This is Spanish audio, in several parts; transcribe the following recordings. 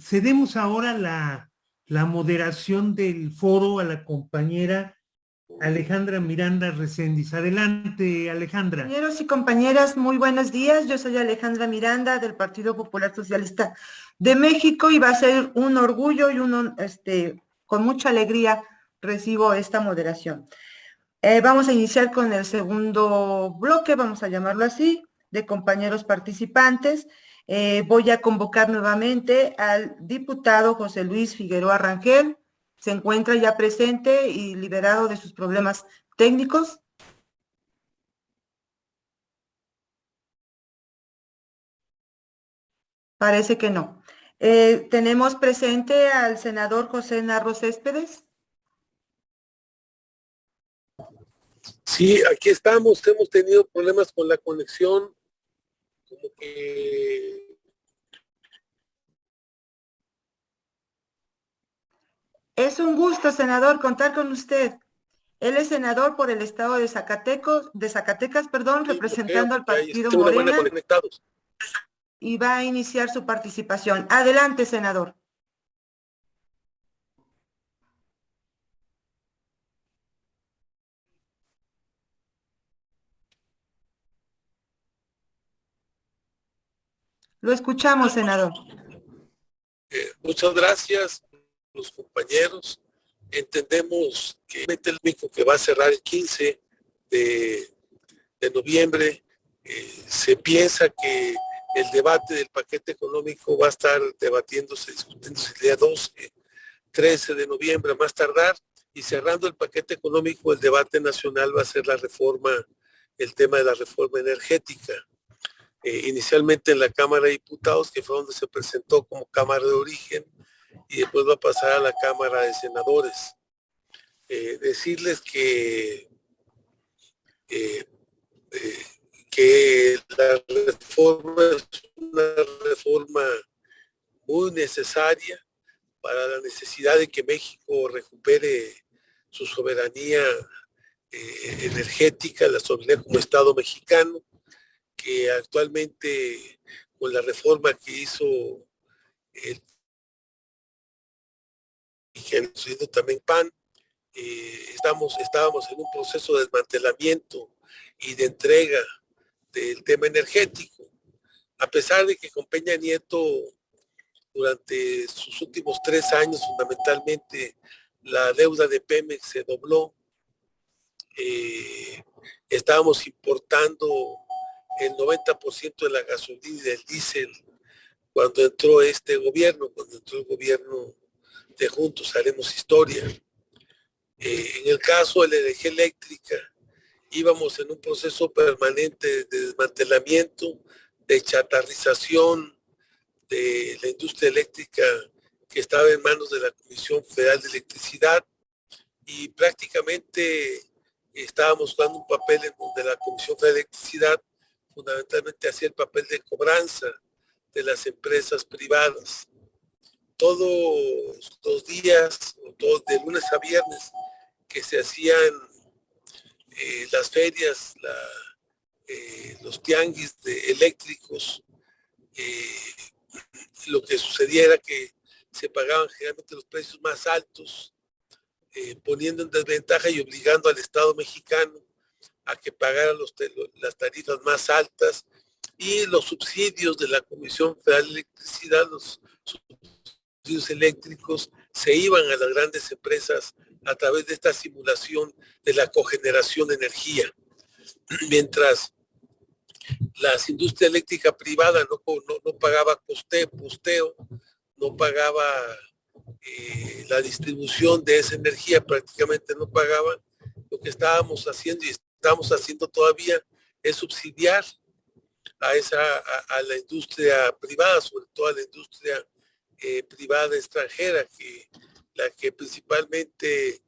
cedemos ahora la moderación del foro a la compañera Alejandra Miranda Recendis. Adelante, Alejandra. Compañeros y compañeras, muy buenos días. Yo soy Alejandra Miranda del Partido Popular Socialista de México y va a ser un orgullo y con mucha alegría recibo esta moderación. Vamos a iniciar con el segundo bloque, vamos a llamarlo así, de compañeros participantes. Voy a convocar nuevamente al diputado José Luis Figueroa Rangel. Se encuentra ya presente y liberado de sus problemas técnicos. Parece que no. Tenemos presente al senador José Narro Céspedes. Sí, aquí estamos. Hemos tenido problemas con la conexión. Como que... Es un gusto, senador, contar con usted. Él es senador por el estado de Zacatecas, representando al partido Morena, y va a iniciar su participación. Adelante, senador. Lo escuchamos, senador. Muchas gracias, los compañeros. Entendemos que el único que va a cerrar el 15 de noviembre, se piensa que el debate del paquete económico va a estar discutiéndose el día 12, 13 de noviembre a más tardar, y cerrando el paquete económico, el debate nacional va a ser el tema de la reforma energética. Inicialmente en la Cámara de Diputados, que fue donde se presentó como Cámara de Origen, y después va a pasar a la Cámara de Senadores. Decirles que la reforma es una reforma muy necesaria para la necesidad de que México recupere su soberanía energética, la soberanía como Estado mexicano, que actualmente con la reforma que hizo el también PAN, estábamos en un proceso de desmantelamiento y de entrega del tema energético, a pesar de que con Peña Nieto durante sus últimos 3 años fundamentalmente la deuda de Pemex se dobló. Estábamos importando el 90% de la gasolina y del diésel cuando entró el gobierno de Juntos Haremos Historia. En el caso de la energía eléctrica, íbamos en un proceso permanente de desmantelamiento, de chatarrización de la industria eléctrica que estaba en manos de la Comisión Federal de Electricidad, y prácticamente estábamos jugando un papel en donde la Comisión Federal de Electricidad fundamentalmente hacía el papel de cobranza de las empresas privadas. Todos los días, de lunes a viernes, que se hacían las ferias, los tianguis eléctricos, lo que sucedía era que se pagaban generalmente los precios más altos, poniendo en desventaja y obligando al Estado mexicano a que pagara las tarifas más altas, y los subsidios de la Comisión Federal de Electricidad, los subsidios eléctricos, se iban a las grandes empresas a través de esta simulación de la cogeneración de energía. Mientras la industria eléctrica privada no pagaba posteo, no pagaba la distribución de esa energía, prácticamente no pagaba. Lo que estábamos haciendo y estamos haciendo todavía es subsidiar a la industria privada, sobre todo a la industria privada extranjera, la que principalmente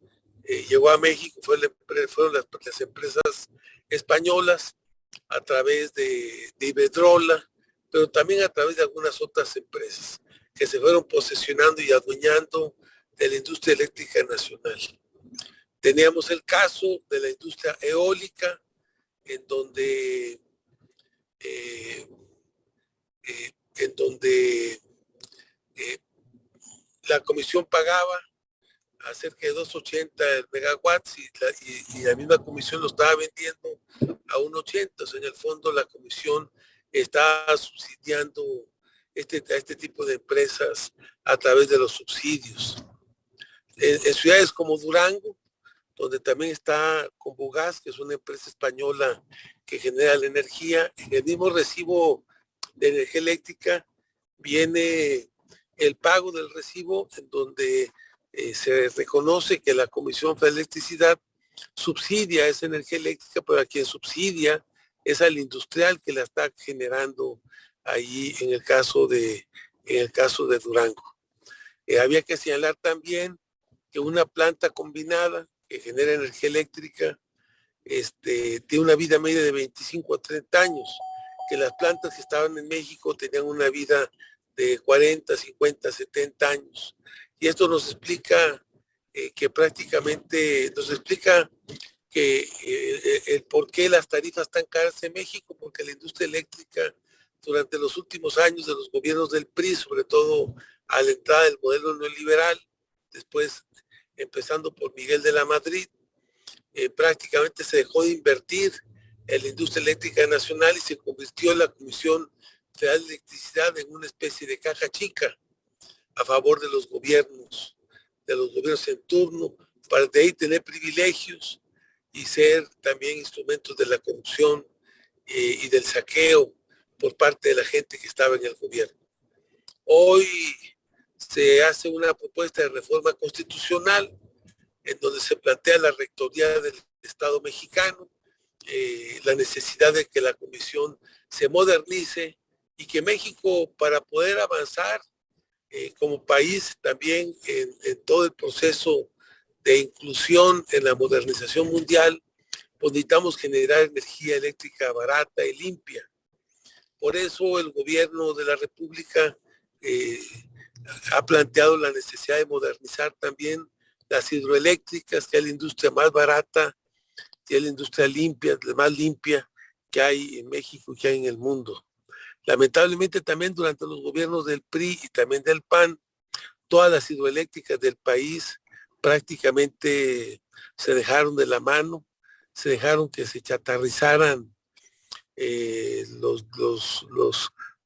llegó a México fueron las empresas españolas, a través de Iberdrola, pero también a través de algunas otras empresas que se fueron posesionando y adueñando de la industria eléctrica nacional. Teníamos el caso de la industria eólica, en donde la comisión pagaba a cerca de 2.80 megawatts y la misma comisión lo estaba vendiendo a 1.80. O sea, en el fondo la comisión está subsidiando a este tipo de empresas a través de los subsidios. En ciudades como Durango, donde también está Combugás, que es una empresa española que genera la energía, en el mismo recibo de energía eléctrica viene el pago del recibo, en donde se reconoce que la Comisión Federal de Electricidad subsidia esa energía eléctrica, pero a quien subsidia es al industrial que la está generando ahí en el caso de Durango. Había que señalar también que una planta combinada que genera energía eléctrica tiene una vida media de 25 a 30 años, que las plantas que estaban en México tenían una vida de 40, 50, 70 años. Y esto nos explica el por qué las tarifas están caras en México, porque la industria eléctrica durante los últimos años de los gobiernos del PRI, sobre todo a la entrada del modelo neoliberal, después empezando por Miguel de la Madrid, prácticamente se dejó de invertir en la industria eléctrica nacional y se convirtió la Comisión Federal de Electricidad en una especie de caja chica a favor de los gobiernos en turno, para de ahí tener privilegios y ser también instrumentos de la corrupción y del saqueo por parte de la gente que estaba en el gobierno. Hoy se hace una propuesta de reforma constitucional en donde se plantea la rectoría del Estado mexicano, la necesidad de que la comisión se modernice y que México, para poder avanzar como país también en todo el proceso de inclusión en la modernización mundial, pues necesitamos generar energía eléctrica barata y limpia. Por eso el gobierno de la República ha planteado la necesidad de modernizar también las hidroeléctricas, que es la industria más barata, que es la industria limpia, la más limpia que hay en México y que hay en el mundo. Lamentablemente también durante los gobiernos del PRI y también del PAN, todas las hidroeléctricas del país prácticamente se dejaron de la mano, se dejaron que se chatarrizaran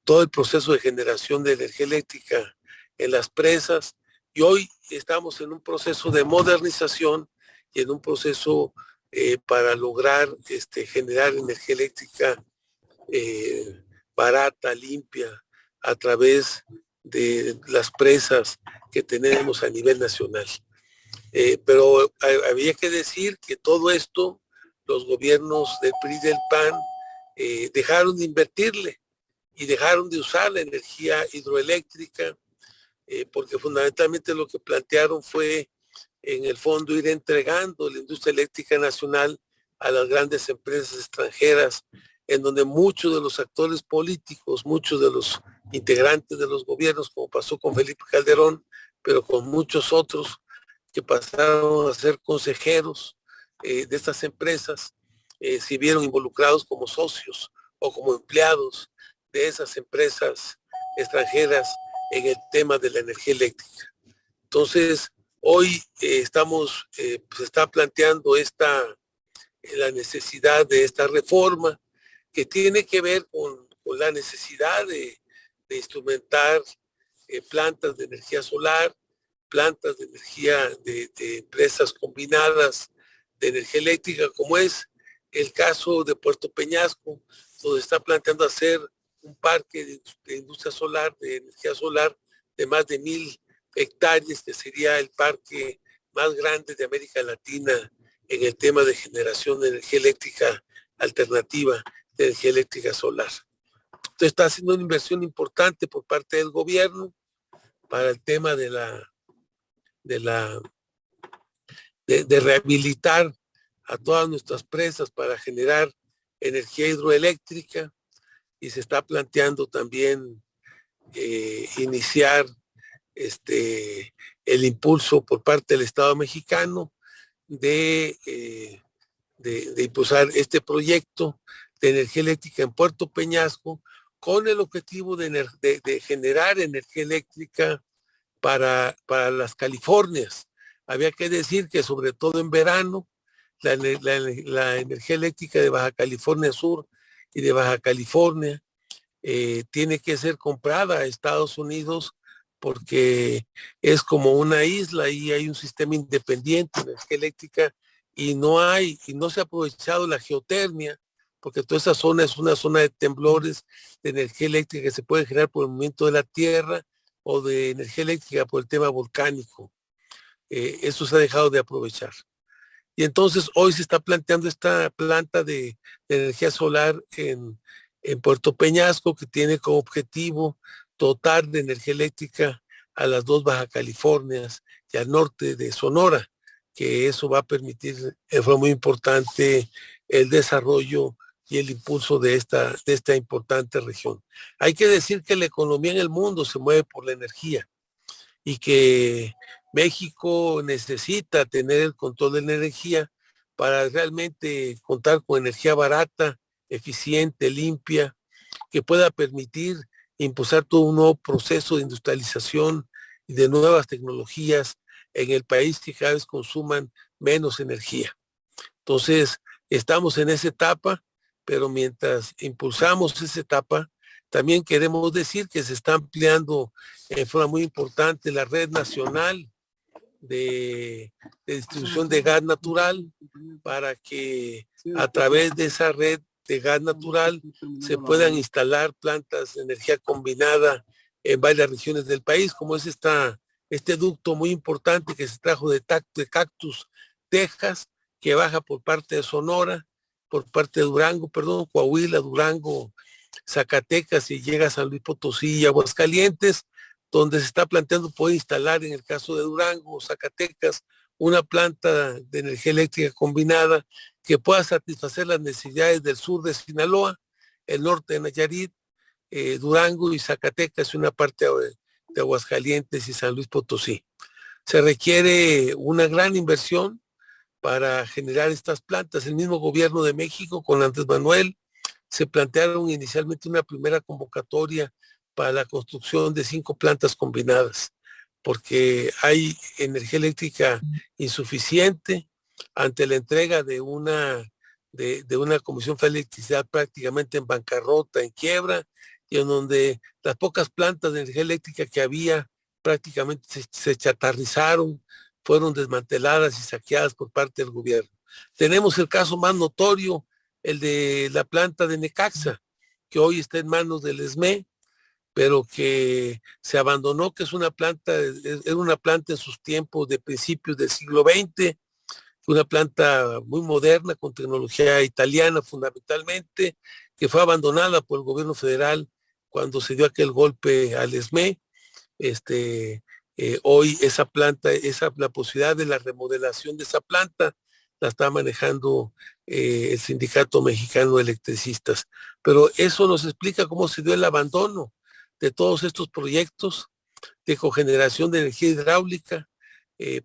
todo el proceso de generación de energía eléctrica en las presas, y hoy estamos en un proceso de modernización y en un proceso para lograr generar energía eléctrica barata, limpia, a través de las presas que tenemos a nivel nacional. Pero había que decir que todo esto, los gobiernos del PRI y del PAN dejaron de invertirle y dejaron de usar la energía hidroeléctrica, porque fundamentalmente lo que plantearon fue, en el fondo, ir entregando la industria eléctrica nacional a las grandes empresas extranjeras, en donde muchos de los actores políticos, muchos de los integrantes de los gobiernos, como pasó con Felipe Calderón, pero con muchos otros que pasaron a ser consejeros de estas empresas, se vieron involucrados como socios o como empleados de esas empresas extranjeras en el tema de la energía eléctrica. Entonces, hoy se está planteando la necesidad de esta reforma, que tiene que ver con la necesidad de instrumentar plantas de energía solar, plantas de energía de empresas combinadas de energía eléctrica, como es el caso de Puerto Peñasco, donde está planteando hacer un parque de industria solar, de energía solar, de más de 1,000 hectáreas, que sería el parque más grande de América Latina en el tema de generación de energía eléctrica alternativa, de energía eléctrica solar. Entonces está haciendo una inversión importante por parte del gobierno para el tema de rehabilitar a todas nuestras presas para generar energía hidroeléctrica, y se está planteando también iniciar el impulso por parte del Estado mexicano de impulsar este proyecto de energía eléctrica en Puerto Peñasco, con el objetivo de generar energía eléctrica para las Californias. Había que decir que sobre todo en verano, la energía eléctrica de Baja California Sur y de Baja California tiene que ser comprada a Estados Unidos porque es como una isla y hay un sistema independiente de energía eléctrica y no se ha aprovechado la geotermia, porque toda esa zona es una zona de temblores, de energía eléctrica que se puede generar por el movimiento de la tierra o de energía eléctrica por el tema volcánico. Eso se ha dejado de aprovechar. Y entonces hoy se está planteando esta planta de energía solar en Puerto Peñasco, que tiene como objetivo dotar de energía eléctrica a las 2 Baja Californias y al norte de Sonora, que eso va a permitir de forma muy importante el desarrollo y el impulso de esta importante región. Hay que decir que la economía en el mundo se mueve por la energía y que México necesita tener el control de la energía para realmente contar con energía barata, eficiente, limpia, que pueda permitir impulsar todo un nuevo proceso de industrialización y de nuevas tecnologías en el país que cada vez consuman menos energía. Entonces, estamos en esa etapa, pero mientras impulsamos esa etapa, también queremos decir que se está ampliando en forma muy importante la red nacional de distribución de gas natural para que a través de esa red de gas natural se puedan instalar plantas de energía combinada en varias regiones del país, como es este ducto muy importante que se trajo de Cactus, Texas, que baja por parte de Sonora, por parte de Durango, Coahuila, Durango, Zacatecas y llega a San Luis Potosí y Aguascalientes, donde se está planteando poder instalar en el caso de Durango o Zacatecas una planta de energía eléctrica combinada que pueda satisfacer las necesidades del sur de Sinaloa, el norte de Nayarit, Durango y Zacatecas y una parte de Aguascalientes y San Luis Potosí. Se requiere una gran inversión para generar estas plantas. El mismo gobierno de México con Andrés Manuel se plantearon inicialmente una primera convocatoria para la construcción de 5 plantas combinadas, porque hay energía eléctrica insuficiente ante la entrega de una Comisión Federal de Electricidad prácticamente en bancarrota, en quiebra, y en donde las pocas plantas de energía eléctrica que había prácticamente se chatarrizaron, fueron desmanteladas y saqueadas por parte del gobierno. Tenemos el caso más notorio, el de la planta de Necaxa, que hoy está en manos del ESME, pero que se abandonó, que era una planta en sus tiempos de principios del siglo XX, una planta muy moderna, con tecnología italiana fundamentalmente, que fue abandonada por el gobierno federal cuando se dio aquel golpe al ESME. Hoy esa planta, la posibilidad de la remodelación de esa planta la está manejando el Sindicato Mexicano de Electricistas. Pero eso nos explica cómo se dio el abandono de todos estos proyectos de cogeneración de energía hidráulica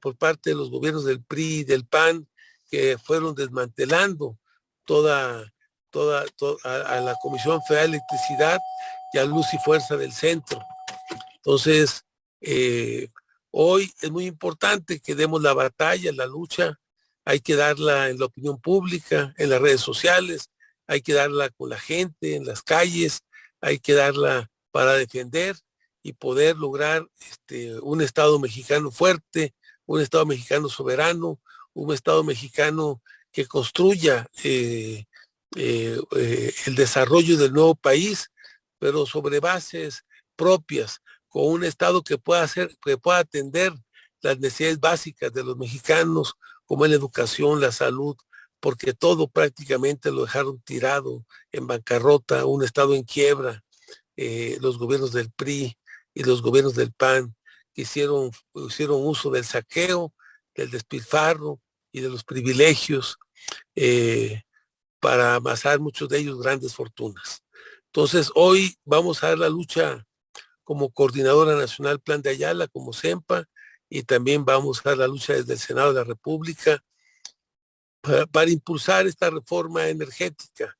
por parte de los gobiernos del PRI y del PAN, que fueron desmantelando a la Comisión Federal de Electricidad y a Luz y Fuerza del Centro. Entonces, hoy es muy importante que demos la batalla, la lucha, hay que darla en la opinión pública, en las redes sociales, hay que darla con la gente, en las calles, hay que darla para defender y poder lograr un Estado mexicano fuerte, un Estado mexicano soberano, un Estado mexicano que construya el desarrollo del nuevo país, pero sobre bases propias, con un Estado que pueda atender las necesidades básicas de los mexicanos, como es la educación, la salud, porque todo prácticamente lo dejaron tirado, en bancarrota, un Estado en quiebra. Los gobiernos del PRI y los gobiernos del PAN que hicieron uso del saqueo, del despilfarro y de los privilegios para amasar muchos de ellos grandes fortunas. Entonces, hoy vamos a dar la lucha como Coordinadora Nacional Plan de Ayala, como CEMPA, y también vamos a dar la lucha desde el Senado de la República para impulsar esta reforma energética.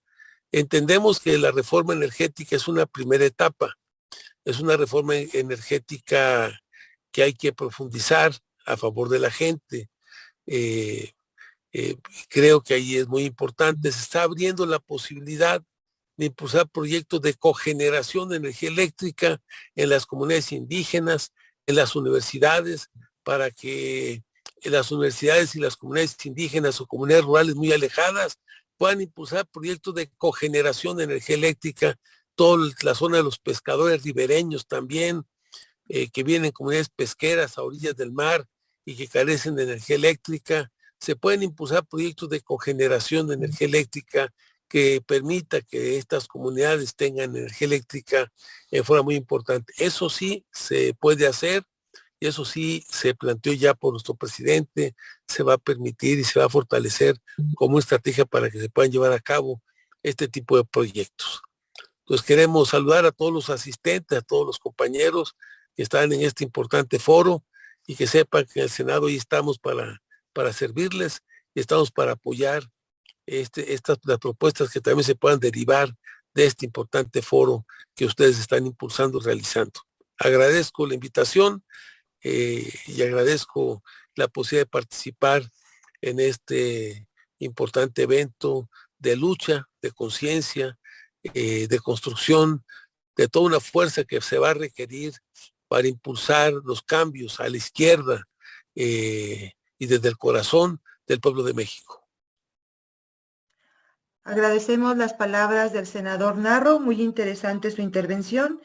Entendemos que la reforma energética es una primera etapa, es una reforma energética que hay que profundizar a favor de la gente. Creo que ahí es muy importante. Se está abriendo la posibilidad de impulsar proyectos de cogeneración de energía eléctrica en las comunidades indígenas, en las universidades, para que en las universidades y las comunidades indígenas o comunidades rurales muy alejadas puedan impulsar proyectos de cogeneración de energía eléctrica, toda la zona de los pescadores ribereños también, que vienen comunidades pesqueras a orillas del mar y que carecen de energía eléctrica. Se pueden impulsar proyectos de cogeneración de energía eléctrica que permita que estas comunidades tengan energía eléctrica en forma muy importante. Eso sí se puede hacer y eso sí se planteó ya por nuestro presidente, se va a permitir y se va a fortalecer como estrategia para que se puedan llevar a cabo este tipo de proyectos. Entonces queremos saludar a todos los asistentes, a todos los compañeros que están en este importante foro y que sepan que en el Senado ahí estamos para servirles y estamos para apoyar las propuestas que también se puedan derivar de este importante foro que ustedes están impulsando, realizando. Agradezco la invitación y agradezco la posibilidad de participar en este importante evento de lucha, de conciencia, de construcción, de toda una fuerza que se va a requerir para impulsar los cambios a la izquierda y desde el corazón del pueblo de México. Agradecemos las palabras del senador Narro, muy interesante su intervención.